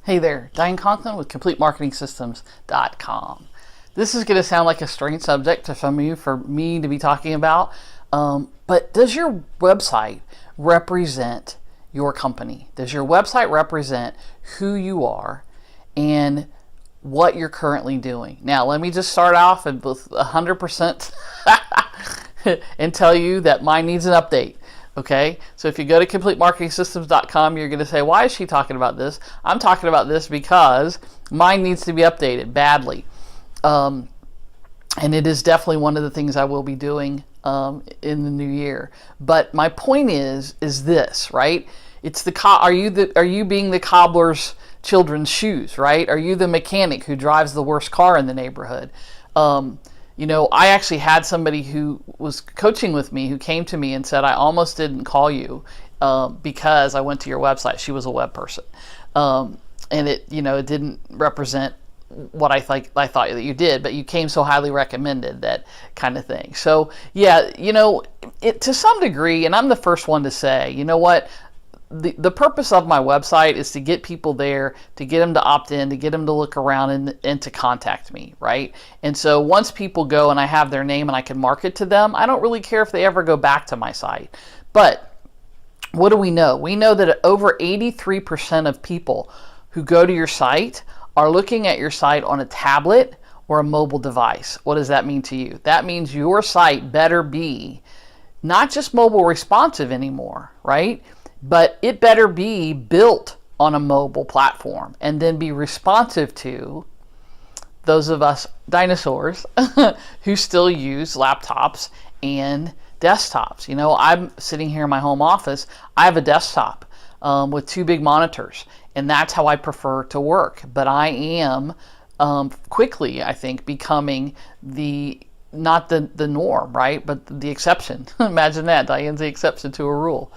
Hey there, Diane Conklin with CompleteMarketingSystems.com. This is going to sound like a strange subject to some of you for me to be talking about, but does your website represent your company? Does your website represent who you are and what you're currently doing? Now, let me just start off with 100% and tell you that mine needs an update. Okay, so if you go to CompleteMarketingSystems.com, you're going to say, why is she talking about this? I'm talking about this because mine needs to be updated badly. And it is definitely one of the things I will be doing in the new year. But my point is this, right? It's are you being the cobbler's children's shoes, right? Are you the mechanic who drives the worst car in the neighborhood? You know, I actually had somebody who was coaching with me who came to me and said, I almost didn't call you because I went to your website. She was a web person. And it didn't represent what I thought that you did, but you came so highly recommended, that kind of thing. So yeah, to some degree, and I'm the first one to say, you know what? The purpose of my website is to get people there, to get them to opt in, to get them to look around and to contact me, right? And so once people go and I have their name and I can market to them, I don't really care if they ever go back to my site. But what do we know? We know that over 83% of people who go to your site are looking at your site on a tablet or a mobile device. What does that mean to you? That means your site better be not just mobile responsive anymore, right? But it better be built on a mobile platform and then be responsive to those of us dinosaurs who still use laptops and desktops. You know, I'm sitting here in my home office. I have a desktop with two big monitors, and that's how I prefer to work. But I am quickly, I think, becoming not the norm, right? But the exception. Imagine that. Diane's the exception to a rule.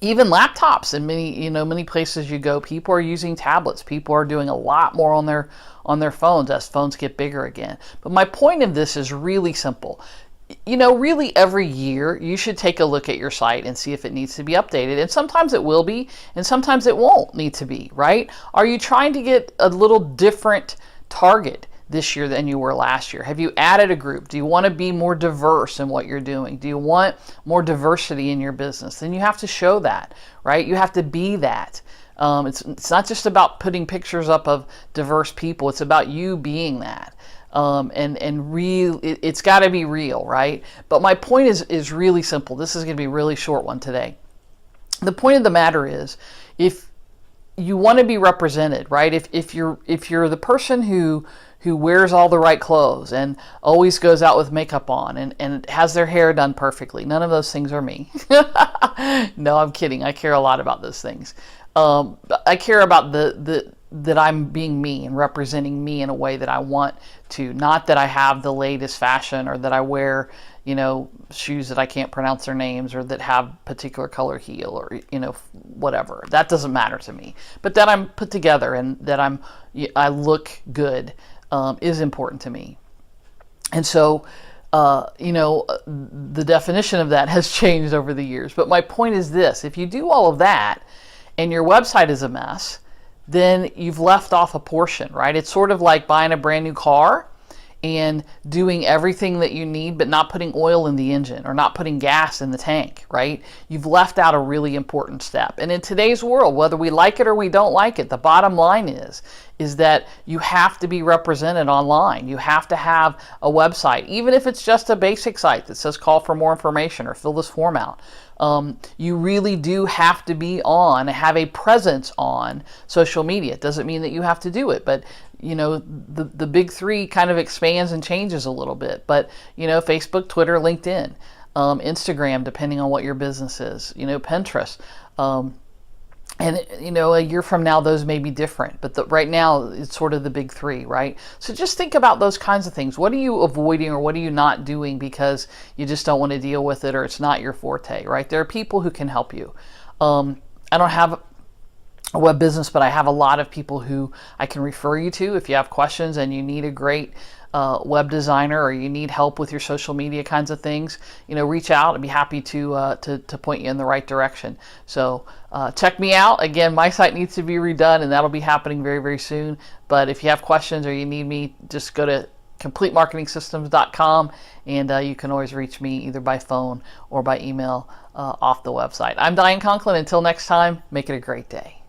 Even laptops in many places you go, people are using tablets. People are doing a lot more on their phones as phones get bigger again. But my point of this is really simple. Really every year you should take a look at your site and see if it needs to be updated. And sometimes it will be, and sometimes it won't need to be, right? Are you trying to get a little different target this year than you were last year? Have you added a group? Do you want to be more diverse in what you're doing? Do you want more diversity in your business? Then you have to show that, right? You have to be that. It's not just about putting pictures up of diverse people. It's about you being that. It's got to be real, right? But my point is really simple. This is going to be a really short one today. The point of the matter is, if you want to be represented, right? If you're the person who wears all the right clothes and always goes out with makeup on and has their hair done perfectly. None of those things are me. No, I'm kidding. I care a lot about those things. I care about that I'm being me and representing me in a way that I want to. Not that I have the latest fashion or that I wear, shoes that I can't pronounce their names or that have particular color heel or, whatever. That doesn't matter to me. But that I'm put together and that I look good is important to me. And so, the definition of that has changed over the years. But my point is this: if you do all of that and your website is a mess, then you've left off a portion, right? It's sort of like buying a brand new car and doing everything that you need, but not putting oil in the engine or not putting gas in the tank, right? You've left out a really important step. And in today's world, whether we like it or we don't like it, the bottom line is that you have to be represented online. You have to have a website, even if it's just a basic site that says call for more information or fill this form out. You really do have to be have a presence on social media. It doesn't mean that you have to do it, but the big three kind of expands and changes a little bit. But Facebook, Twitter, LinkedIn, Instagram, depending on what your business is, Pinterest. And a year from now, those may be different, but right now it's sort of the big three, right? So just think about those kinds of things. What are you avoiding or what are you not doing because you just don't want to deal with it or it's not your forte, right? There are people who can help you. I don't have a web business, but I have a lot of people who I can refer you to if you have questions and you need a great web designer, or you need help with your social media kinds of things. Reach out. I'd be happy to point you in the right direction. So check me out. Again, my site needs to be redone, and that'll be happening very, very soon. But if you have questions or you need me, just go to CompleteMarketingSystems.com, and you can always reach me either by phone or by email off the website. I'm Diane Conklin. Until next time, make it a great day.